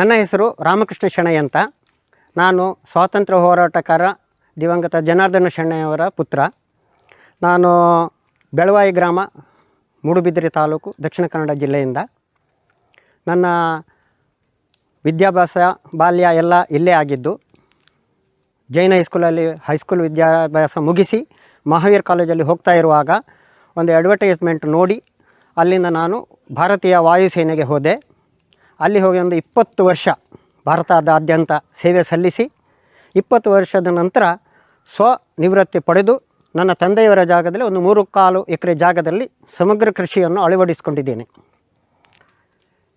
ನನ್ನ ಹೆಸರು ರಾಮಕೃಷ್ಣ ಶೆಣೈ ಅಂತ. ನಾನು ಸ್ವಾತಂತ್ರ್ಯ ಹೋರಾಟಗಾರ ದಿವಂಗತ ಜನಾರ್ದನ ಶೆಣೈಯವರ ಪುತ್ರ. ನಾನು ಬೆಳವಾಯಿ ಗ್ರಾಮ, ಮೂಡುಬಿದಿರೆ ತಾಲೂಕು, ದಕ್ಷಿಣ ಕನ್ನಡ ಜಿಲ್ಲೆಯಿಂದ. ನನ್ನ ವಿದ್ಯಾಭ್ಯಾಸ ಬಾಲ್ಯ ಎಲ್ಲ ಇಲ್ಲೇ ಆಗಿದ್ದು. ಜೈನ ಹೈಸ್ಕೂಲ್ ವಿದ್ಯಾಭ್ಯಾಸ ಮುಗಿಸಿ ಮಹಾವೀರ್ ಕಾಲೇಜಲ್ಲಿ ಹೋಗ್ತಾ ಇರುವಾಗ ಒಂದು ಅಡ್ವರ್ಟೈಸ್ಮೆಂಟ್ ನೋಡಿ ಅಲ್ಲಿಂದ ನಾನು ಭಾರತೀಯ ವಾಯುಸೇನೆಗೆ ಹೋದೆ. ಅಲ್ಲಿ ಹೋಗಿ ಒಂದು 20 ವರ್ಷ ಭಾರತದಾದ್ಯಂತ ಸೇವೆ ಸಲ್ಲಿಸಿ 20 ವರ್ಷದ ನಂತರ ಸ್ವನಿವೃತ್ತಿ ಪಡೆದು ನನ್ನ ತಂದೆಯವರ ಜಾಗದಲ್ಲಿ ಒಂದು 3.25 ಎಕರೆ ಜಾಗದಲ್ಲಿ ಸಮಗ್ರ ಕೃಷಿಯನ್ನು ಅಳವಡಿಸಿಕೊಂಡಿದ್ದೇನೆ.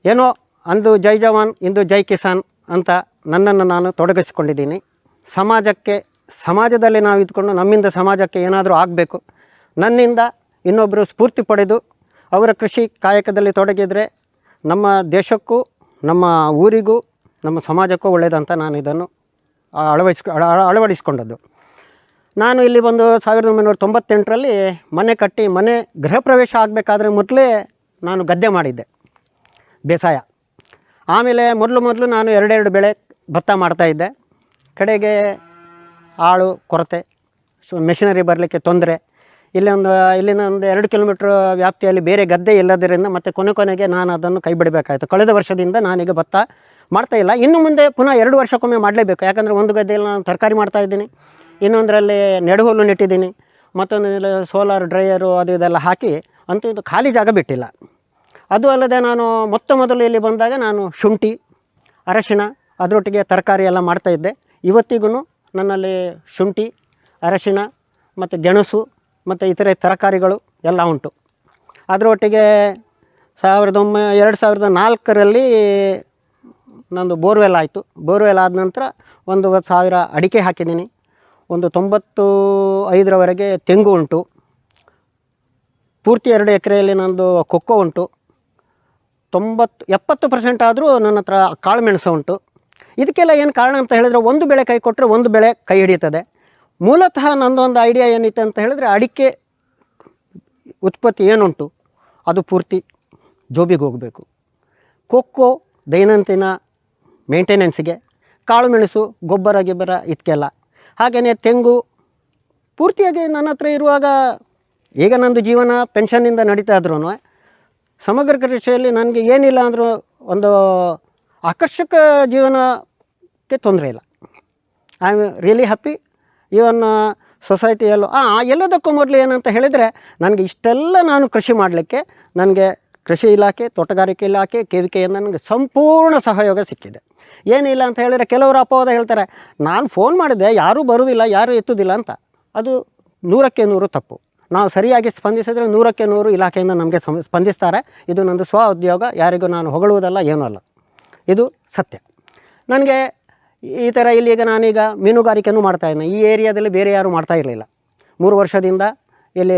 ಏನೋ ಅಂದು ಜೈ ಜವಾನ್ ಇಂದು ಜೈ ಕಿಸಾನ್ ಅಂತ ನನ್ನನ್ನು ನಾನು ತೊಡಗಿಸಿಕೊಂಡಿದ್ದೀನಿ. ಸಮಾಜದಲ್ಲಿ ನಾವು ಇದ್ಕೊಂಡು ನಮ್ಮಿಂದ ಸಮಾಜಕ್ಕೆ ಏನಾದರೂ ಆಗಬೇಕು, ನನ್ನಿಂದ ಇನ್ನೊಬ್ಬರು ಸ್ಫೂರ್ತಿ ಪಡೆದು ಅವರ ಕೃಷಿ ಕಾಯಕದಲ್ಲಿ ತೊಡಗಿದರೆ ನಮ್ಮ ದೇಶಕ್ಕೂ ನಮ್ಮ ಊರಿಗೂ ನಮ್ಮ ಸಮಾಜಕ್ಕೂ ಒಳ್ಳೆಯದಂತ ನಾನು ಇದನ್ನು ಅಳವಡಿಸಿಕೊಂಡದ್ದು. ನಾನು ಇಲ್ಲಿ ಬಂದು 1998ರಲ್ಲಿ ಮನೆ ಕಟ್ಟಿ ಗೃಹ ಪ್ರವೇಶ ಆಗಬೇಕಾದ್ರೆ ಮೊದಲೇ ನಾನು ಗದ್ದೆ ಮಾಡಿದ್ದೆ, ಬೇಸಾಯ. ಆಮೇಲೆ ಮೊದಲು ನಾನು 2 ಬೆಳೆ ಭತ್ತ ಮಾಡ್ತಾಯಿದ್ದೆ. ಕಡೆಗೆ ಆಳು ಕೊರತೆ, ಮೆಷಿನರಿ ಬರಲಿಕ್ಕೆ ತೊಂದರೆ, ಇಲ್ಲಿಂದ 2 ಕಿಲೋಮೀಟ್ರ್ ವ್ಯಾಪ್ತಿಯಲ್ಲಿ ಬೇರೆ ಗದ್ದೆ ಇಲ್ಲದರಿಂದ ಮತ್ತು ಕೊನೆಗೆ ನಾನು ಅದನ್ನು ಕೈ ಬಿಡಬೇಕಾಯಿತು. ಕಳೆದ ವರ್ಷದಿಂದ ನಾನೀಗ ಭತ್ತ ಮಾಡ್ತಾಯಿಲ್ಲ. ಇನ್ನು ಮುಂದೆ ಪುನಃ 2 ವರ್ಷಕ್ಕೊಮ್ಮೆ ಮಾಡಲೇಬೇಕು. ಯಾಕಂದರೆ ಒಂದು ಗದ್ದೆಯಲ್ಲಿ ನಾನು ತರಕಾರಿ ಮಾಡ್ತಾಯಿದ್ದೀನಿ, ಇನ್ನೊಂದರಲ್ಲಿ ನೆಡುಹುಲ್ಲು ನೆಟ್ಟಿದ್ದೀನಿ, ಮತ್ತೊಂದು ಸೋಲಾರ್ ಡ್ರೈಯರು ಅದು ಇದೆಲ್ಲ ಹಾಕಿ ಅಂತೂ ಇದು ಖಾಲಿ ಜಾಗ ಬಿಟ್ಟಿಲ್ಲ. ಅದು ಅಲ್ಲದೆ ನಾನು ಮೊದಲು ಇಲ್ಲಿ ಬಂದಾಗ ನಾನು ಶುಂಠಿ, ಅರಶಿಣ, ಅದರೊಟ್ಟಿಗೆ ತರಕಾರಿ ಎಲ್ಲ ಮಾಡ್ತಾಯಿದ್ದೆ. ಇವತ್ತಿಗೂ ನನ್ನಲ್ಲಿ ಶುಂಠಿ, ಅರಶಿಣ ಮತ್ತು ಗೆಣಸು ಮತ್ತು ಇತರೆ ತರಕಾರಿಗಳು ಎಲ್ಲ ಉಂಟು. ಅದರೊಟ್ಟಿಗೆ 2004ರಲ್ಲಿ ನಂದು ಬೋರ್ವೆಲ್ ಆಯಿತು. ಬೋರ್ವೆಲ್ ಆದ ನಂತರ 1,000 ಅಡಿಕೆ ಹಾಕಿದ್ದೀನಿ. ಒಂದು 95ರವರೆಗೆ ತೆಂಗು ಉಂಟು. ಪೂರ್ತಿ 2 ಎಕರೆಯಲ್ಲಿ ನಂದು ಕೊಕ್ಕೋ ಉಂಟು. 70% ಆದರೂ ನನ್ನ ಹತ್ರ ಕಾಳುಮೆಣಸು ಉಂಟು. ಇದಕ್ಕೆಲ್ಲ ಏನು ಕಾರಣ ಅಂತ ಹೇಳಿದರೆ, ಒಂದು ಬೆಳೆ ಕೈ ಕೊಟ್ಟರೆ ಒಂದು ಬೆಳೆ ಕೈ ಹಿಡಿಯುತ್ತದೆ. ಮೂಲತಃ ನನ್ನದೊಂದು ಐಡಿಯಾ ಏನಿತ್ತು ಅಂತ ಹೇಳಿದರೆ, ಅಡಿಕೆ ಉತ್ಪತ್ತಿ ಏನುಂಟು ಅದು ಪೂರ್ತಿ ಜೋಬಿಗೆ ಹೋಗಬೇಕು. ಕೊಕ್ಕೋ ದೈನಂದಿನ ಮೇಂಟೆನೆನ್ಸಿಗೆ, ಕಾಳುಮೆಣಸು ಗೊಬ್ಬರ ಇದಕ್ಕೆಲ್ಲ. ಹಾಗೆಯೇ ತೆಂಗು ಪೂರ್ತಿಯಾಗಿ ನನ್ನ ಹತ್ರ ಇರುವಾಗ, ಈಗ ನಂದು ಜೀವನ ಪೆನ್ಷನ್ನಿಂದ ನಡೀತಾ ಇದ್ರೂ ಸಮಗ್ರ ಕೃಷಿಯಲ್ಲಿ ನನಗೆ ಏನಿಲ್ಲ ಅಂದರೂ ಒಂದು ಆಕರ್ಷಕ ಜೀವನಕ್ಕೆ ತೊಂದರೆ ಇಲ್ಲ. I am really happy. Even ಸೊಸೈಟಿಯಲ್ಲೂ ಎಲ್ಲದಕ್ಕೂ ಮೊದಲು ಏನಂತ ಹೇಳಿದರೆ, ನನಗೆ ಇಷ್ಟೆಲ್ಲ ನಾನು ಕೃಷಿ ಮಾಡಲಿಕ್ಕೆ ನನಗೆ ಕೃಷಿ ಇಲಾಖೆ, ತೋಟಗಾರಿಕೆ ಇಲಾಖೆ, KVKಯಿಂದ ನನಗೆ ಸಂಪೂರ್ಣ ಸಹಯೋಗ ಸಿಕ್ಕಿದೆ. ಏನಿಲ್ಲ ಅಂತ ಹೇಳಿದರೆ, ಕೆಲವರು ಅಪವಾದ ಹೇಳ್ತಾರೆ, ನಾನು ಫೋನ್ ಮಾಡಿದೆ ಯಾರೂ ಬರೋದಿಲ್ಲ, ಯಾರೂ ಎತ್ತುವುದಿಲ್ಲ ಅಂತ. ಅದು 100ಕ್ಕೆ 100 ತಪ್ಪು. ನಾವು ಸರಿಯಾಗಿ ಸ್ಪಂದಿಸಿದರೆ 100ಕ್ಕೆ 100 ಇಲಾಖೆಯಿಂದ ನಮಗೆ ಸ್ಪಂದಿಸ್ತಾರೆ. ಇದು ನಂದು ಸ್ವ ಉದ್ಯೋಗ, ಯಾರಿಗೂ ನಾನು ಹೊಗಳುವುದಲ್ಲ, ಏನೂ ಅಲ್ಲ, ಇದು ಸತ್ಯ. ನನಗೆ ಈ ಥರ ಇಲ್ಲಿಗ ನಾನೀಗ ಮೀನುಗಾರಿಕೆನೂ ಮಾಡ್ತಾಯಿದ್ದೀನಿ. ಈ ಏರಿಯಾದಲ್ಲಿ ಬೇರೆ ಯಾರೂ ಮಾಡ್ತಾ ಇರಲಿಲ್ಲ. 3 ವರ್ಷದಿಂದ ಇಲ್ಲಿ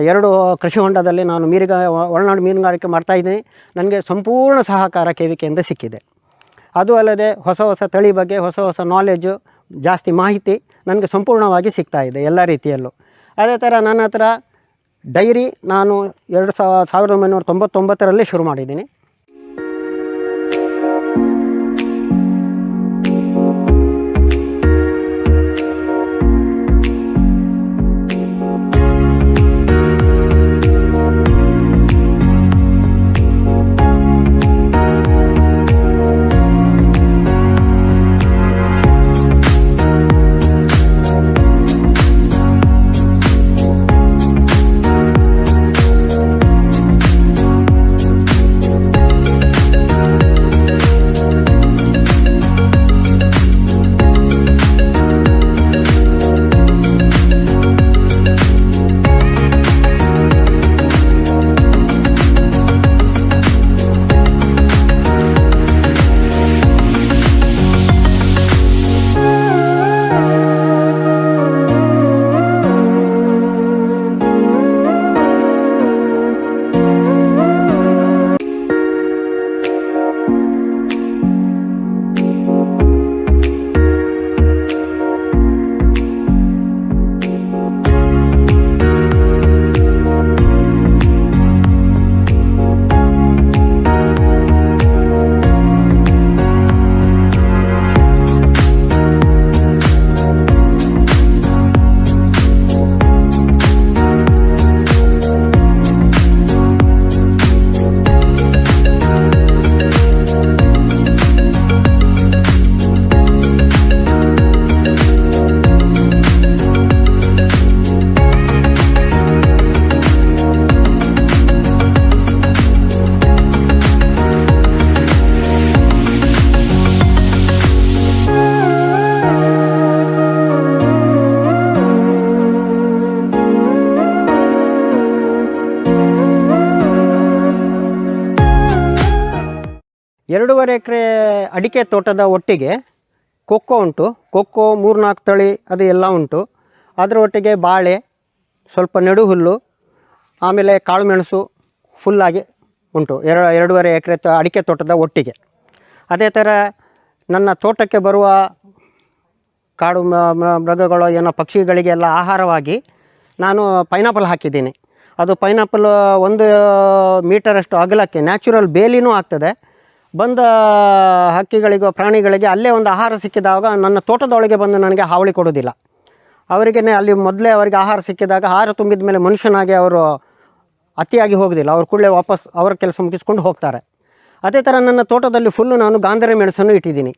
2 ಕೃಷಿ ಹೊಂಡದಲ್ಲಿ ನಾನು ಒಳನಾಡು ಮೀನುಗಾರಿಕೆ ಮಾಡ್ತಾಯಿದ್ದೀನಿ. ನನಗೆ ಸಂಪೂರ್ಣ ಸಹಕಾರ KVKಯಿಂದ ಸಿಕ್ಕಿದೆ. ಅದು ಅಲ್ಲದೆ ಹೊಸ ತಳಿ ಬಗ್ಗೆ ಹೊಸ ನಾಲೆಜು, ಜಾಸ್ತಿ ಮಾಹಿತಿ ನನಗೆ ಸಂಪೂರ್ಣವಾಗಿ ಸಿಗ್ತಾಯಿದೆ ಎಲ್ಲ ರೀತಿಯಲ್ಲೂ. ಅದೇ ಥರ ನನ್ನ ಹತ್ರ ಡೈರಿ ನಾನು 1999ರಲ್ಲಿ ಶುರು ಮಾಡಿದ್ದೀನಿ. 2.5 ಎಕರೆ ಅಡಿಕೆ ತೋಟದ ಒಟ್ಟಿಗೆ ಕೊಕ್ಕೋ ಉಂಟು. ಕೊಕ್ಕೋ 3-4 ತಳಿ ಅದು ಎಲ್ಲ ಉಂಟು. ಅದರ ಒಟ್ಟಿಗೆ ಬಾಳೆ, ಸ್ವಲ್ಪ ನೆಡುಹುಲ್ಲು, ಆಮೇಲೆ ಕಾಳುಮೆಣಸು ಫುಲ್ಲಾಗಿ ಉಂಟು 2.5 ಎಕರೆ ಅಡಿಕೆ ತೋಟದ ಒಟ್ಟಿಗೆ. ಅದೇ ಥರ ನನ್ನ ತೋಟಕ್ಕೆ ಬರುವ ಕಾಡು ಮೃಗಗಳು ಏನೋ ಪಕ್ಷಿಗಳಿಗೆಲ್ಲ ಆಹಾರವಾಗಿ ನಾನು ಪೈನಾಪಲ್ ಹಾಕಿದ್ದೀನಿ. ಅದು ಪೈನಾಪಲ್ 1 ಮೀಟರಷ್ಟು ಅಗಲಕ್ಕೆ ನ್ಯಾಚುರಲ್ ಬೇಲಿನೂ ಆಗ್ತದೆ. ಬಂದ ಹಕ್ಕಿಗಳಿಗೋ ಪ್ರಾಣಿಗಳಿಗೆ ಅಲ್ಲೇ ಒಂದು ಆಹಾರ ಸಿಕ್ಕಿದಾಗ ನನ್ನ ತೋಟದೊಳಗೆ ಬಂದು ನನಗೆ ಹಾವಳಿ ಕೊಡೋದಿಲ್ಲ. ಅವರಿಗೆ ಅಲ್ಲಿ ಮೊದಲೇ ಅವರಿಗೆ ಆಹಾರ ಸಿಕ್ಕಿದಾಗ ಆಹಾರ ತುಂಬಿದ ಮೇಲೆ ಮನುಷ್ಯನಾಗಿ ಅವರು ಅತಿಯಾಗಿ ಹೋಗೋದಿಲ್ಲ. ಅವ್ರು ಕೂಡಲೇ ವಾಪಸ್ ಅವರ ಕೆಲಸ ಮುಗಿಸ್ಕೊಂಡು ಹೋಗ್ತಾರೆ. ಅದೇ ಥರ ನನ್ನ ತೋಟದಲ್ಲಿ ಫುಲ್ಲು ನಾನು ಗಾಂಧಾರಿ ಮೆಣಸನ್ನು ಇಟ್ಟಿದ್ದೀನಿ.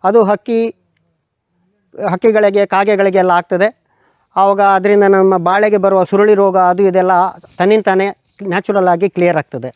ಅದು ಹಕ್ಕಿಗಳಿಗೆ ಕಾಗೆಗಳಿಗೆಲ್ಲ ಆಗ್ತದೆ. ಆವಾಗ ಅದರಿಂದ ನಮ್ಮ ಬಾಳೆಗೆ ಬರುವ ಸುರುಳಿ ರೋಗ ಅದು ಇದೆಲ್ಲ ತನ್ನಿಂತಾನೇ ನ್ಯಾಚುರಲ್ ಆಗಿ ಕ್ಲಿಯರ್ ಆಗ್ತದೆ.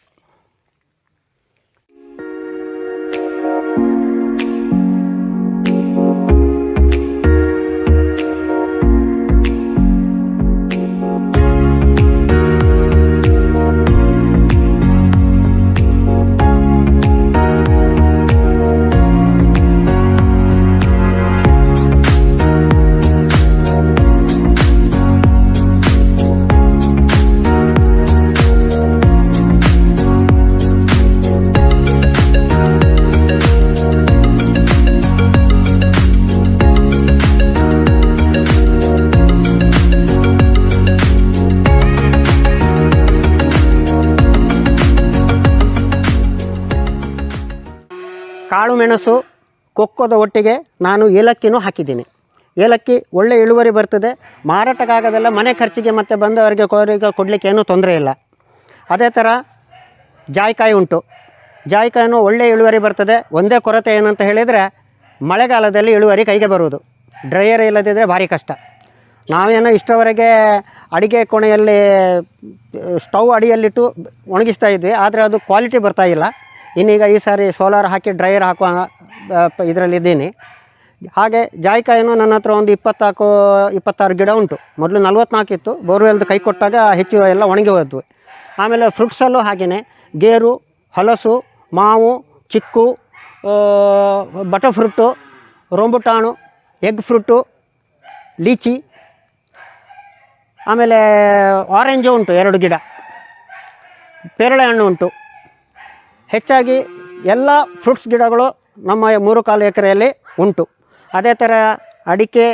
ಕಾಳು ಮೆಣಸು ಕೊಕ್ಕೋದ ಒಟ್ಟಿಗೆ ನಾನು ಏಲಕ್ಕಿನೂ ಹಾಕಿದ್ದೀನಿ. ಏಲಕ್ಕಿ ಒಳ್ಳೆ ಇಳುವರಿ ಬರ್ತದೆ. ಮಾರಾಟಕ್ಕಾಗೋದೆಲ್ಲ ಮನೆ ಖರ್ಚಿಗೆ ಮತ್ತು ಬಂದವರಿಗೆ ಕೊಡಲಿಕ್ಕೆ ಏನೂ ತೊಂದರೆ ಇಲ್ಲ. ಅದೇ ಥರ ಜಾಯಿಕಾಯಿ ಉಂಟು. ಜಾಯಿಕಾಯಿನೂ ಒಳ್ಳೆ ಇಳುವರಿ ಬರ್ತದೆ. ಒಂದೇ ಕೊರತೆ ಏನಂತ ಹೇಳಿದರೆ ಮಳೆಗಾಲದಲ್ಲಿ ಇಳುವರಿ ಕೈಗೆ ಬರುವುದು. ಡ್ರೈಯರ್ ಇಲ್ಲದಿದ್ದರೆ ಭಾರಿ ಕಷ್ಟ. ನಾವೇನೋ ಇಷ್ಟರವರೆಗೆ ಅಡಿಗೆ ಕೋಣೆಯಲ್ಲಿ ಸ್ಟವ್ ಅಡಿಯಲ್ಲಿಟ್ಟು ಒಣಗಿಸ್ತಾ ಇದ್ವಿ, ಆದರೆ ಅದು ಕ್ವಾಲಿಟಿ ಬರ್ತಾಯಿಲ್ಲ. ಇನ್ನೀಗ ಈ ಸಾರಿ ಸೋಲಾರ್ ಹಾಕಿ ಡ್ರೈಯರ್ ಹಾಕುವ ಇದರಲ್ಲಿದ್ದೀನಿ. ಹಾಗೆ ಜಾಯಿಕಾಯಿನೂ ನನ್ನ ಹತ್ರ ಒಂದು 24-26 ಗಿಡ ಉಂಟು. ಮೊದಲು 44 ಇತ್ತು. ಬೋರ್ವೆಲ್ದು ಕೈ ಕೊಟ್ಟಾಗ ಹೆಚ್ಚು ಎಲ್ಲ ಒಣಗಿ ಹೋದ್ವು. ಆಮೇಲೆ ಫ್ರೂಟ್ಸಲ್ಲೂ ಹಾಗೆಯೇ ಗೇರು, ಹಲಸು, ಮಾವು, chikoo, butter fruit, rambutan, egg fruit, lychee, ಆಮೇಲೆ ಆರೆಂಜು ಉಂಟು 2 ಗಿಡ, ಪೇರಳೆ ಹಣ್ಣು ಉಂಟು. ಹೆಚ್ಚಾಗಿ ಎಲ್ಲ ಫ್ರೂಟ್ಸ್ ಗಿಡಗಳು ನಮ್ಮ 3-4 ಎಕರೆಯಲ್ಲಿ ಉಂಟು. ಅದೇ ಥರ ಅಡಿಕೆ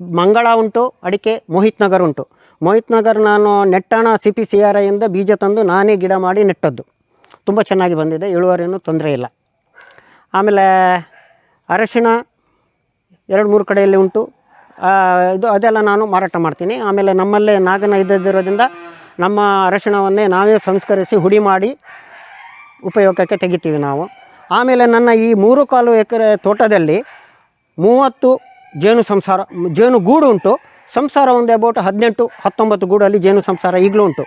ಮಂಗಳ ಉಂಟು, ಅಡಿಕೆ ಮೋಹಿತ್ ನಗರ್ ಉಂಟು. ಮೋಹಿತ್ ನಗರ್ ನಾನು ನೆಟ್ಟಣ CPCRIಯಿಂದ ಬೀಜ ತಂದು ನಾನೇ ಗಿಡ ಮಾಡಿ ನೆಟ್ಟದ್ದು. ತುಂಬ ಚೆನ್ನಾಗಿ ಬಂದಿದೆ, ಇಳುವರಿನೂ ತೊಂದರೆ ಇಲ್ಲ. ಆಮೇಲೆ ಅರಶಿಣ 2-3 ಕಡೆಯಲ್ಲಿ ಉಂಟು. ಅದೆಲ್ಲ ನಾನು ಮಾರಾಟ ಮಾಡ್ತೀನಿ. ಆಮೇಲೆ ನಮ್ಮಲ್ಲೇ ನಾಗನ ಇದ್ದಿರೋದ್ರಿಂದ ನಮ್ಮ ಅರಶಿಣವನ್ನೇ ನಾವೇ ಸಂಸ್ಕರಿಸಿ ಹುಡಿ ಮಾಡಿ ಉಪಯೋಗಕ್ಕೆ ತೆಗಿತೀವಿ ನಾವು. ಆಮೇಲೆ ನನ್ನ ಈ 3-4 ಎಕರೆ ತೋಟದಲ್ಲಿ 30 ಜೇನು ಗೂಡು ಉಂಟು. ಸಂಸಾರ ಒಂದು ಅಬೌಟ್ 18-19 ಗೂಡಲ್ಲಿ ಜೇನು ಸಂಸಾರ ಈಗಲೂ ಉಂಟು.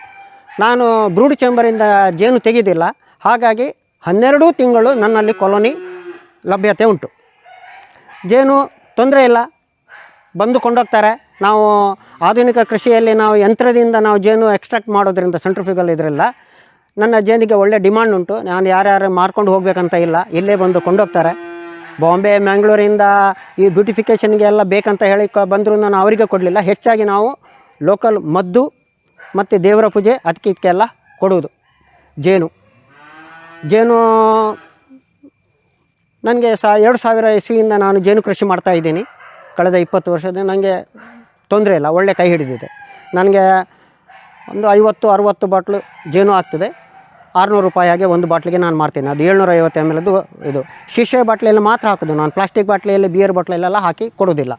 ನಾನು ಬ್ರೂಡ್ ಚೇಂಬರಿಂದ ಜೇನು ತೆಗೆದಿಲ್ಲ, ಹಾಗಾಗಿ 12 ತಿಂಗಳು ನನ್ನಲ್ಲಿ ಕಾಲೋನಿ ಲಭ್ಯತೆ ಉಂಟು. ಜೇನು ತೊಂದರೆ ಇಲ್ಲ, ಬಂದು ಕೊಂಡೋಗ್ತಾರೆ. ನಾವು ಆಧುನಿಕ ಕೃಷಿಯಲ್ಲಿ ನಾವು ಯಂತ್ರದಿಂದ ನಾವು ಜೇನು ಎಕ್ಸ್ಟ್ರಾಕ್ಟ್ ಮಾಡೋದ್ರಿಂದ ಸೆಂಟ್ರಿಫ್ಯೂಗಲ್ ಇದರಿಂದ ನನ್ನ ಜೇನಿಗೆ ಒಳ್ಳೆ ಡಿಮಾಂಡ್ ಉಂಟು. ನಾನು ಯಾರ್ಯಾರು ಮಾರ್ಕೊಂಡು ಹೋಗಬೇಕಂತ ಇಲ್ಲ, ಇಲ್ಲೇ ಬಂದು ಕೊಂಡೋಗ್ತಾರೆ. ಬಾಂಬೆ, ಮ್ಯಾಂಗ್ಳೂರಿಂದ ಈ ಬ್ಯೂಟಿಫಿಕೇಷನ್ಗೆ ಎಲ್ಲ ಬೇಕಂತ ಹೇಳಿ ಬಂದರೂ ನಾನು ಅವರಿಗೆ ಕೊಡಲಿಲ್ಲ. ಹೆಚ್ಚಾಗಿ ನಾವು ಲೋಕಲ್ ಮದ್ದು ಮತ್ತು ದೇವರ ಪೂಜೆ ಅದಕ್ಕೆ ಇದಕ್ಕೆಲ್ಲ ಕೊಡುವುದು. ಜೇನು ನನಗೆ 2000 ಇಸ್ವಿಯಿಂದ ನಾನು ಜೇನು ಕೃಷಿ ಮಾಡ್ತಾಯಿದ್ದೀನಿ. ಕಳೆದ 20 ವರ್ಷದ ನನಗೆ ತೊಂದರೆ ಇಲ್ಲ, ಒಳ್ಳೆ ಕೈ ಹಿಡಿದಿದೆ. ನನಗೆ ಒಂದು 50-60 ಬಾಟ್ಲು ಜೇನು ಆಗ್ತದೆ. 600 ರೂಪಾಯಿ ಹಾಗೆ ಒಂದು ಬಾಟ್ಲಿಗೆ ನಾನು ಮಾಡ್ತೀನಿ. ಅದು 750 ml ಇದು ಶೀಶೆ ಬಾಟ್ಲಿಯಲ್ಲಿ ಮಾತ್ರ ಹಾಕೋದು. ನಾನು ಪ್ಲಾಸ್ಟಿಕ್ ಬಾಟ್ಲಿಯಲ್ಲಿ ಬಿಯರ್ ಬಾಟ್ಲಲ್ಲೆಲ್ಲ ಹಾಕಿ ಕೊಡೋದಿಲ್ಲ.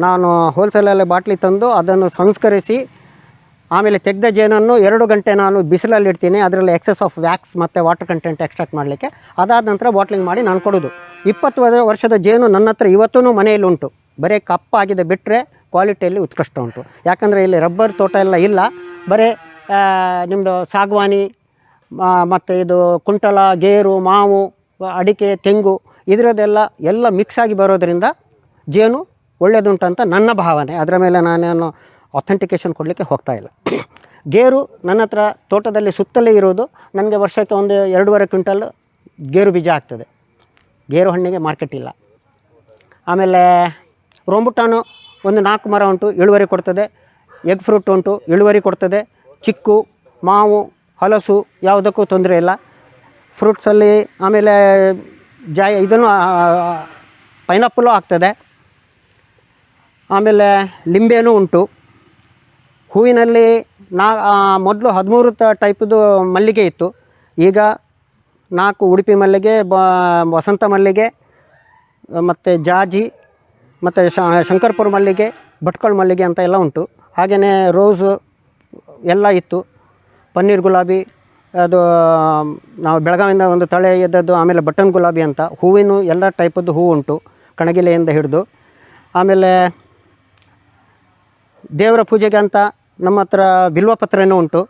ನಾನು ಹೋಲ್ಸೇಲಲ್ಲಿ ಬಾಟ್ಲಿ ತಂದು ಅದನ್ನು ಸಂಸ್ಕರಿಸಿ ಆಮೇಲೆ ತೆಗೆದ ಜೇನನ್ನು 2 ಗಂಟೆ ನಾನು ಬಿಸಿಲಲ್ಲಿ ಇಡ್ತೀನಿ. ಅದರಲ್ಲಿ ಎಕ್ಸೆಸ್ ಆಫ್ ವ್ಯಾಕ್ಸ್ ಮತ್ತು ವಾಟರ್ ಕಂಟೆಂಟ್ ಎಕ್ಸ್ಟ್ರಾಕ್ಟ್ ಮಾಡಲಿಕ್ಕೆ. ಅದಾದ ನಂತರ ಬಾಟ್ಲಿಂಗ್ ಮಾಡಿ ನಾನು ಕೊಡೋದು. 20 ವರ್ಷದ ಜೇನು ನನ್ನ ಹತ್ರ ಇವತ್ತೂ ಮನೆಯಲ್ಲಿ ಉಂಟು. ಬರೀ ಕಪ್ಪಾಗಿದೆ ಬಿಟ್ಟರೆ ಕ್ವಾಲಿಟಿಯಲ್ಲಿ ಉತ್ಕೃಷ್ಟ ಉಂಟು. ಯಾಕಂದರೆ ಇಲ್ಲಿ ರಬ್ಬರ್ ತೋಟ ಎಲ್ಲ ಇಲ್ಲ, ಬರೀ ನಿಮ್ಮದು ಸಾಗವಾನಿ ಮತ್ತು ಇದು ಕುಂಟಲ, ಗೇರು, ಮಾವು, ಅಡಿಕೆ, ತೆಂಗು ಇದರದ್ದೆಲ್ಲ ಮಿಕ್ಸ್ ಆಗಿ ಬರೋದರಿಂದ ಜೇನು ಒಳ್ಳೆಯದುಂಟಂತ ನನ್ನ ಭಾವನೆ. ಅದರ ಮೇಲೆ ನಾನೇನು ಅಥೆಂಟಿಕೇಷನ್ ಕೊಡಲಿಕ್ಕೆ ಹೋಗ್ತಾಯಿಲ್ಲ. ಗೇರು ನನ್ನ ಹತ್ರ ತೋಟದಲ್ಲಿ ಸುತ್ತಲೇ ಇರೋದು. ನನಗೆ ವರ್ಷಕ್ಕೆ ಒಂದು 2.5 ಕ್ವಿಂಟಲ್ ಗೇರು ಬೀಜ ಆಗ್ತದೆ. ಗೇರು ಹಣ್ಣಿಗೆ ಮಾರ್ಕೆಟ್ ಇಲ್ಲ. ಆಮೇಲೆ ರೋಂಬುಟಾನು ಒಂದು 4 ಮರ ಉಂಟು, ಇಳುವರಿ ಕೊಡ್ತದೆ. ಎಗ್ ಫ್ರೂಟ್ ಉಂಟು, ಇಳುವರಿ ಕೊಡ್ತದೆ. ಚಿಕ್ಕು, ಮಾವು, ಹಲಸು ಯಾವುದಕ್ಕೂ ತೊಂದರೆ ಇಲ್ಲ ಫ್ರೂಟ್ಸಲ್ಲಿ. ಆಮೇಲೆ ಇದನ್ನು ಪೈನಾಪಲ್ಲು ಆಗ್ತದೆ. ಆಮೇಲೆ ಲಿಂಬೆನೂ ಉಂಟು. ಹೂವಿನಲ್ಲಿ ಮೊದಲು 13 ಟೈಪ್ದು ಮಲ್ಲಿಗೆ ಇತ್ತು. ಈಗ 4 ಉಡುಪಿ ಮಲ್ಲಿಗೆ, ವಸಂತ ಮಲ್ಲಿಗೆ, ಮತ್ತು ಜಾಜಿ, ಮತ್ತು ಶಂಕರ್ಪುರ ಮಲ್ಲಿಗೆ, ಭಟ್ಕಳ ಮಲ್ಲಿಗೆ ಅಂತ ಎಲ್ಲ ಉಂಟು. ಹಾಗೆಯೇ ರೋಸು ಎಲ್ಲ ಇತ್ತು. ಪನ್ನೀರ್ ಗುಲಾಬಿ, ಅದು ನಾವು ಬೆಳಗಾವಿಯಿಂದ ಒಂದು ತಳೆ ಎದ್ದದ್ದು. ಆಮೇಲೆ ಬಟನ್ ಗುಲಾಬಿ ಅಂತ ಹೂವಿನ ಎಲ್ಲ ಟೈಪದ್ದು ಹೂವು ಉಂಟು, ಕಣಗಿಲೆಯಿಂದ ಹಿಡಿದು. ಆಮೇಲೆ ದೇವರ ಪೂಜೆಗೆ ಅಂತ ನಮ್ಮ ಹತ್ರ ಬಿಲ್ವಪತ್ರೆನೂ ಉಂಟು.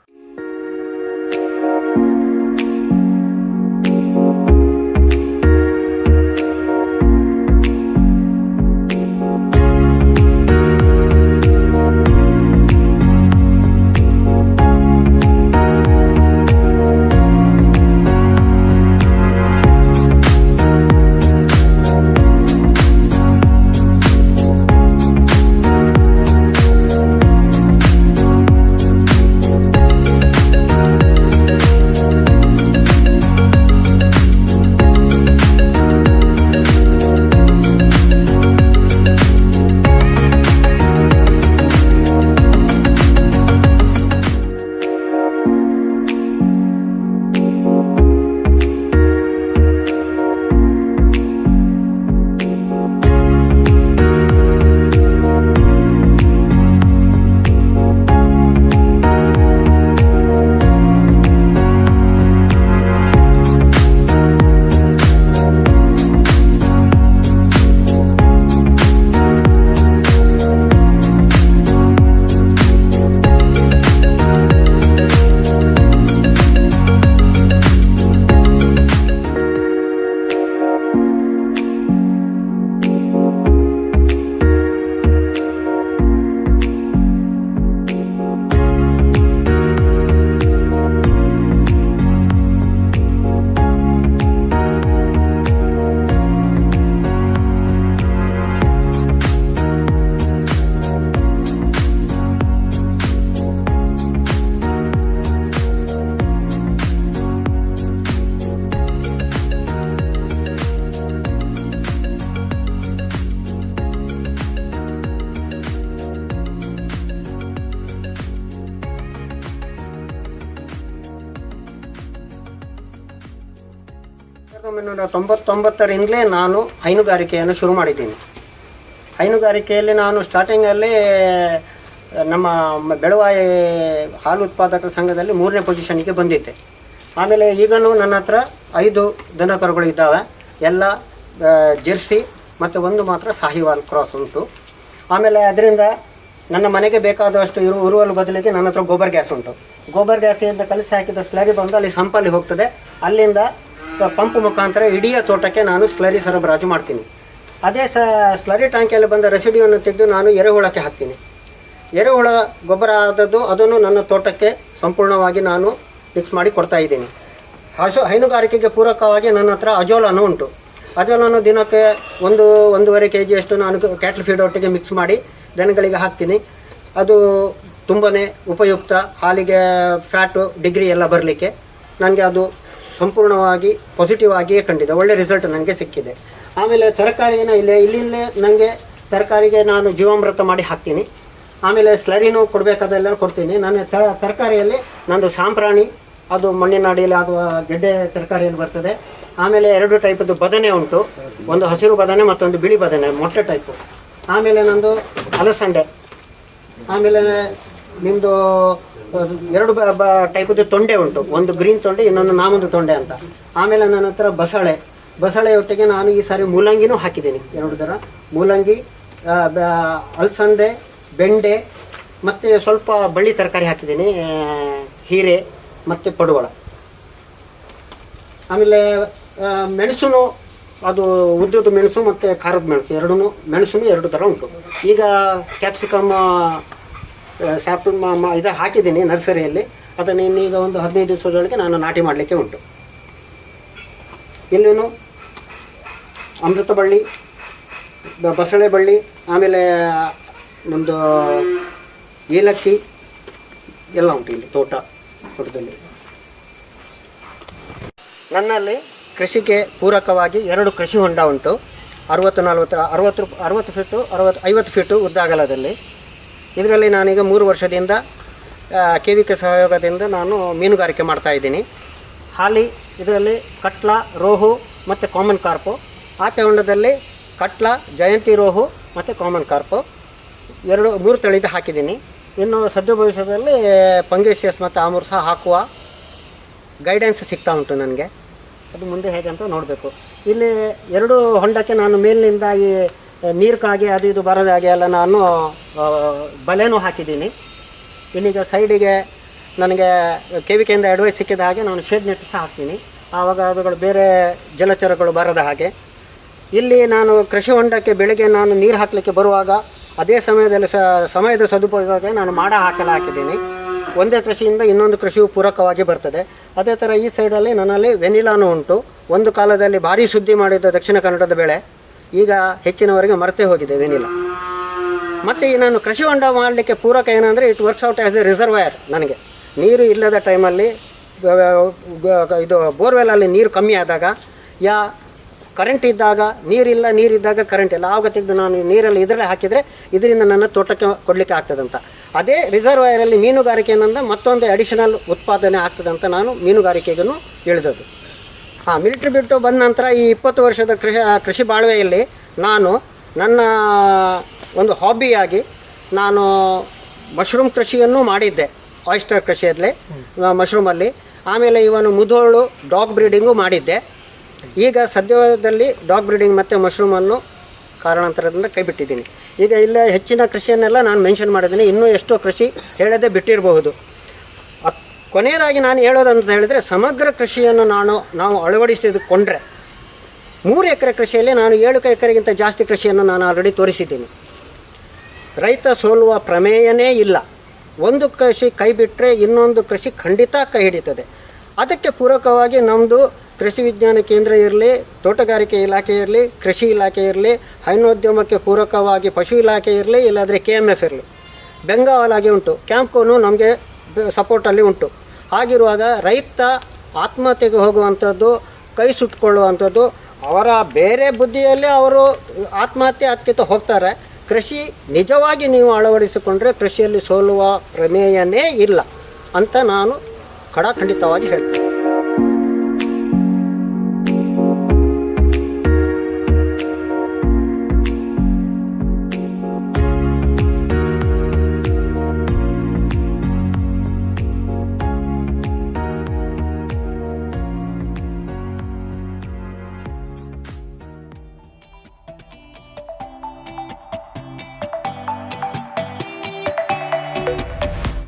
ರಿಂದಲೇ ನಾನು ಹೈನುಗಾರಿಕೆಯನ್ನು ಶುರು ಮಾಡಿದ್ದೀನಿ. ಹೈನುಗಾರಿಕೆಯಲ್ಲಿ ನಾನು ಸ್ಟಾರ್ಟಿಂಗಲ್ಲಿ ನಮ್ಮ ಬೆಳವಾಯಿ ಹಾಲು ಉತ್ಪಾದಕರ ಸಂಘದಲ್ಲಿ 3ನೇ ಪೊಸಿಷನ್ಗೆ ಬಂದಿದ್ದೆ. ಆಮೇಲೆ ಈಗಲೂ ನನ್ನ ಹತ್ರ 5 ದನಕರುಗಳು ಇದ್ದಾವೆ. ಎಲ್ಲ ಜೆರ್ಸಿ ಮತ್ತು ಒಂದು ಮಾತ್ರ ಸಾಹಿವಾಲ್ ಕ್ರಾಸ್ ಉಂಟು. ಆಮೇಲೆ ಅದರಿಂದ ನನ್ನ ಮನೆಗೆ ಬೇಕಾದಷ್ಟು ಉರುವಲು ಬದಲಿಗೆ ನನ್ನ ಹತ್ರ ಗೋಬರ್ ಗ್ಯಾಸ್ ಉಂಟು. ಗೋಬರ್ ಗ್ಯಾಸಿಂದ ಕಲಸಿ ಹಾಕಿದ ಸ್ಲರಿ ಬಂದು ಅಲ್ಲಿ ಸಂಪಲ್ಲಿ ಹೋಗ್ತದೆ. ಅಲ್ಲಿಂದ ಪಂಪ್ ಮುಖಾಂತರ ಇಡೀ ತೋಟಕ್ಕೆ ನಾನು ಸ್ಲರಿ ಸರಬರಾಜು ಮಾಡ್ತೀನಿ. ಅದೇ ಸ್ಲರಿ ಟ್ಯಾಂಕಿಯಲ್ಲಿ ಬಂದ ರೆಸಿಡಿಯನ್ನು ತೆಗೆದು ನಾನು ಎರೆಹುಳಕ್ಕೆ ಹಾಕ್ತೀನಿ. ಎರೆಹುಳ ಗೊಬ್ಬರ ಆದದ್ದು ಅದನ್ನು ನನ್ನ ತೋಟಕ್ಕೆ ಸಂಪೂರ್ಣವಾಗಿ ನಾನು ಮಿಕ್ಸ್ ಮಾಡಿ ಕೊಡ್ತಾ ಇದ್ದೀನಿ. ಹೈನುಗಾರಿಕೆಗೆ ಪೂರಕವಾಗಿ ನನ್ನ ಹತ್ರ ಅಜೋಲನೂ ಉಂಟು. ಅಜೋಲನ್ನು ದಿನಕ್ಕೆ 1-1.5 kg ಅಷ್ಟು ನಾನು ಕ್ಯಾಟ್ಲ್ ಫೀಡ್ ಒಟ್ಟಿಗೆ ಮಿಕ್ಸ್ ಮಾಡಿ ದನಗಳಿಗೆ ಹಾಕ್ತೀನಿ. ಅದು ತುಂಬಾ ಉಪಯುಕ್ತ. ಹಾಲಿಗೆ ಫ್ಯಾಟು ಡಿಗ್ರಿ ಎಲ್ಲ ಬರಲಿಕ್ಕೆ ನನಗೆ ಅದು ಸಂಪೂರ್ಣವಾಗಿ ಪಾಸಿಟಿವ್ ಆಗಿಯೇ ಕಂಡಿದೆ. ಒಳ್ಳೆ ರಿಸಲ್ಟ್ ನನಗೆ ಸಿಕ್ಕಿದೆ. ಆಮೇಲೆ ತರಕಾರಿನ ಇಲ್ಲಿಂದಲೇ ನನಗೆ ತರಕಾರಿಗೆ ನಾನು ಜೀವಾಮೃತ ಮಾಡಿ ಹಾಕ್ತೀನಿ. ಆಮೇಲೆ ಸ್ಲರಿನೂ ಕೊಡಬೇಕಾದೆಲ್ಲ ಕೊಡ್ತೀನಿ. ನಾನು ತರಕಾರಿಯಲ್ಲಿ ನಂದು ಸಾಂಪ್ರಾಣಿ, ಅದು ಮಣ್ಣಿನ ಅಡಿಯಲ್ಲಿ ಆಗುವ ಗೆಡ್ಡೆ ತರಕಾರಿಯಲ್ಲಿ ಬರ್ತದೆ. ಆಮೇಲೆ 2 ಟೈಪದ್ದು ಬದನೆ ಉಂಟು, ಒಂದು ಹಸಿರು ಬದನೆ ಮತ್ತೊಂದು ಬಿಳಿ ಬದನೆ, ಮೊಟ್ಟೆ ಟೈಪು. ಆಮೇಲೆ ನಂದು ಅಲಸಂಡೆ. ಆಮೇಲೆ ನಿಮ್ಮದು 2 ಟೈಪದ್ದು ತೊಂಡೆ ಉಂಟು, ಒಂದು ಗ್ರೀನ್ ತೊಂಡೆ, ಇನ್ನೊಂದು ನಾಮೊಂದು ತೊಂಡೆ ಅಂತ. ಆಮೇಲೆ ನನ್ನ ಹತ್ರ ಬಸಳೆಯೊಟ್ಟಿಗೆ ನಾನು ಈ ಸಾರಿ ಮೂಲಂಗಿನೂ ಹಾಕಿದ್ದೀನಿ. 2 ಥರ ಮೂಲಂಗಿ, ಅಲಸಂದೆ, ಬೆಂಡೆ ಮತ್ತು ಸ್ವಲ್ಪ ಬಳ್ಳಿ ತರಕಾರಿ ಹಾಕಿದ್ದೀನಿ, ಹೀರೆ ಮತ್ತು ಪಡುವಳ. ಆಮೇಲೆ ಮೆಣಸು, ಅದು ಉದ್ದದ ಮೆಣಸು ಮತ್ತು ಖಾರದ ಮೆಣಸು ಮೆಣಸು 2 ಥರ ಉಂಟು. ಈಗ ಕ್ಯಾಪ್ಸಿಕಮ್ ಇದು ಹಾಕಿದ್ದೀನಿ ನರ್ಸರಿಯಲ್ಲಿ. ಅದನ್ನು ಇನ್ನೀಗ ಒಂದು 15 ದಿವಸದೊಳಗೆ ನಾನು ನಾಟಿ ಮಾಡಲಿಕ್ಕೆ ಉಂಟು. ಇಲ್ಲೂ ಅಮೃತ ಬಳ್ಳಿ, ಬಸಳೆ ಬಳ್ಳಿ, ಆಮೇಲೆ ನಮ್ಮದು ಏಲಕ್ಕಿ ಎಲ್ಲ ಉಂಟು ಇಲ್ಲಿ ತೋಟದಲ್ಲಿ. ನನ್ನಲ್ಲಿ ಕೃಷಿಗೆ ಪೂರಕವಾಗಿ 2 ಕೃಷಿ ಹೊಂಡ ಉಂಟು. 60 ಫೀಟು 50 ಫೀಟು ಉದ್ದ ಅಗಲದಲ್ಲಿ. ಇದರಲ್ಲಿ ನಾನೀಗ 3 ವರ್ಷದಿಂದ KVK ಸಹಯೋಗದಿಂದ ನಾನು ಮೀನುಗಾರಿಕೆ ಮಾಡ್ತಾಯಿದ್ದೀನಿ. ಹಾಲಿ ಇದರಲ್ಲಿ ಕಟ್ಲ, ರೋಹು ಮತ್ತು ಕಾಮನ್ ಕಾರ್ಪು. ಆಚೆ ಹೊಂಡದಲ್ಲಿ ಕಟ್ಲ, ಜಯಂತಿ ರೋಹು ಮತ್ತು ಕಾಮನ್ ಕಾರ್ಪು 3 ತಳಿದು ಹಾಕಿದ್ದೀನಿ. ಇನ್ನು ಸದ್ಯ ಭವಿಷ್ಯದಲ್ಲಿ ಪಂಗೇಶಿಯಸ್ ಮತ್ತು ಆಮೂರ್ ಸಹ ಹಾಕುವ ಗೈಡೆನ್ಸ್ ಸಿಗ್ತಾ ಉಂಟು ನನಗೆ. ಅದು ಮುಂದೆ ಹೇಗೆ ಅಂತ ನೋಡಬೇಕು. ಇಲ್ಲಿ 2 ಹೊಂಡಕ್ಕೆ ನಾನು ಮೇಲಿನಿಂದ ಈ ನೀರು ಕಾಗಿ ಅದು ಇದು ಬರೋದಾಗೆ ಎಲ್ಲ ನಾನು ಬಲೆನೂ ಹಾಕಿದ್ದೀನಿ. ಇನ್ನೀಗ ಸೈಡಿಗೆ ನನಗೆ KVKಯಿಂದ ಅಡ್ವೈಸ್ ಸಿಕ್ಕಿದ ಹಾಗೆ ನಾನು ಶೇಡ್ ನೆಟ್ ಸಹ ಹಾಕ್ತೀನಿ. ಆವಾಗ ಅವುಗಳು ಬೇರೆ ಜಲಚರಗಳು ಬರದ ಹಾಗೆ. ಇಲ್ಲಿ ನಾನು ಕೃಷಿ ಹೊಂಡಕ್ಕೆ ಬೆಳಗ್ಗೆ ನಾನು ನೀರು ಹಾಕಲಿಕ್ಕೆ ಬರುವಾಗ ಅದೇ ಸಮಯದಲ್ಲಿ ಸಮಯದ ಸದುಪಯೋಗಕ್ಕೆ ನಾನು ಮಾಡ ಹಾಕಿದ್ದೀನಿ. ಒಂದೇ ಕೃಷಿಯಿಂದ ಇನ್ನೊಂದು ಕೃಷಿಯು ಪೂರಕವಾಗಿ ಬರ್ತದೆ. ಅದೇ ಥರ ಈ ಸೈಡಲ್ಲಿ ನನ್ನಲ್ಲಿ ವೆನಿಲಾನು ಉಂಟು. ಒಂದು ಕಾಲದಲ್ಲಿ ಭಾರಿ ಸುದ್ದಿ ಮಾಡಿದ್ದ ದಕ್ಷಿಣ ಕನ್ನಡದ ಬೆಳೆ, ಈಗ ಹೆಚ್ಚಿನವರೆಗೆ ಮರೆತೇ ಹೋಗಿದೆ ವೆನಿಲಾ. ಮತ್ತು ಈ ನಾನು ಕೃಷಿ ಹೊಂಡ ಮಾಡಲಿಕ್ಕೆ ಪೂರಕ ಏನಂದರೆ it works out as A reservoir. ನನಗೆ ನೀರು ಇಲ್ಲದ ಟೈಮಲ್ಲಿ ಇದು ಬೋರ್ವೆಲಲ್ಲಿ ನೀರು ಕಮ್ಮಿ ಆದಾಗ, ಕರೆಂಟ್ ಇದ್ದಾಗ ನೀರಿದ್ದಾಗ ಕರೆಂಟ್ ಇಲ್ಲ, ಆವಾಗ ತೆಗೆದು ನಾನು ನೀರಲ್ಲಿ ಇದರಲ್ಲಿ ಹಾಕಿದರೆ ಇದರಿಂದ ನನ್ನ ತೋಟಕ್ಕೆ ಕೊಡಲಿಕ್ಕೆ ಆಗ್ತದಂತ. ಅದೇ ರಿಸರ್ವಾಯರಲ್ಲಿ ಮೀನುಗಾರಿಕೆಯಿಂದ ಮತ್ತೊಂದು ಅಡಿಷನಲ್ ಉತ್ಪಾದನೆ ಆಗ್ತದಂತ ನಾನು ಮೀನುಗಾರಿಕೆಗೂ ಇಳಿದದ್ದು. ಮಿಲಿಟ್ರಿ ಬಿಟ್ಟು ಬಂದ ನಂತರ ಈ 20 ವರ್ಷದ ಕೃಷಿ ಬಾಳ್ವೆಯಲ್ಲಿ ನಾನು ನನ್ನ ಒಂದು ಹಾಬಿಯಾಗಿ ನಾನು ಮಶ್ರೂಮ್ ಕೃಷಿಯನ್ನು ಮಾಡಿದ್ದೆ. ಆಯಿಸ್ಟರ್ ಕೃಷಿಯಲ್ಲಿ ಮಶ್ರೂಮಲ್ಲಿ. ಆಮೇಲೆ ಮುಧೋಳು ಡಾಗ್ ಬ್ರೀಡಿಂಗು ಮಾಡಿದ್ದೆ. ಈಗ ಸದ್ಯದಲ್ಲಿ ಡಾಗ್ ಬ್ರೀಡಿಂಗ್ ಮತ್ತು ಮಶ್ರೂಮನ್ನು ಕಾರಣಾಂತರದಿಂದ ಕೈ ಬಿಟ್ಟಿದ್ದೀನಿ. ಈಗ ಇಲ್ಲೇ ಹೆಚ್ಚಿನ ಕೃಷಿಯನ್ನೆಲ್ಲ ನಾನು ಮೆನ್ಷನ್ ಮಾಡಿದ್ದೀನಿ. ಇನ್ನೂ ಎಷ್ಟೋ ಕೃಷಿ ಹೇಳದೆ ಬಿಟ್ಟಿರಬಹುದು. ಕೊನೆಯದಾಗಿ ನಾನು ಹೇಳೋದಂತ ಹೇಳಿದರೆ, ಸಮಗ್ರ ಕೃಷಿಯನ್ನು ನಾವು ಅಳವಡಿಸಿಕೊಂಡ್ರೆ 3 ಎಕರೆ ಕೃಷಿಯಲ್ಲಿ ನಾನು 7 ಎಕರೆಗಿಂತ ಜಾಸ್ತಿ ಕೃಷಿಯನ್ನು ನಾನು ಆಲ್ರೆಡಿ ತೋರಿಸಿದ್ದೀನಿ. ರೈತ ಸೋಲುವ ಪ್ರಮೇಯನೇ ಇಲ್ಲ. ಒಂದು ಕೃಷಿ ಕೈ ಬಿಟ್ಟರೆ ಇನ್ನೊಂದು ಕೃಷಿ ಖಂಡಿತ ಕೈ ಹಿಡಿತದೆ. ಅದಕ್ಕೆ ಪೂರಕವಾಗಿ ನಮ್ಮದು ಕೃಷಿ ವಿಜ್ಞಾನ ಕೇಂದ್ರ ಇರಲಿ, ತೋಟಗಾರಿಕೆ ಇಲಾಖೆ ಇರಲಿ, ಕೃಷಿ ಇಲಾಖೆ ಇರಲಿ, ಹೈನೋದ್ಯಮಕ್ಕೆ ಪೂರಕವಾಗಿ ಪಶು ಇಲಾಖೆ ಇರಲಿ, ಇಲ್ಲಾಂದರೆ KMF ಇರಲಿ, ಬೆಂಗಾವಲ್ ಆಗಿ ಉಂಟು. ಕ್ಯಾಂಪ್ಕೋನು ನಮಗೆ ಸಪೋರ್ಟಲ್ಲಿ ಉಂಟು. ಹಾಗಿರುವಾಗ ರೈತ ಆತ್ಮಹತ್ಯೆಗೆ ಹೋಗುವಂಥದ್ದು, ಕೈ ಸುಟ್ಕೊಳ್ಳುವಂಥದ್ದು, ಅವರ ಬೇರೆ ಬುದ್ಧಿಯಲ್ಲಿ ಅವರು ಆತ್ಮಹತ್ಯೆ ಹತ್ತಿತ ಹೋಗ್ತಾರೆ. ಕೃಷಿ ನಿಜವಾಗಿ ನೀವು ಅಳವಡಿಸಿಕೊಂಡ್ರೆ ಕೃಷಿಯಲ್ಲಿ ಸೋಲುವ ಪ್ರಮೇಯನೇ ಇಲ್ಲ ಅಂತ ನಾನು ಖಡಾಖಂಡಿತವಾಗಿ ಹೇಳ್ತೀನಿ.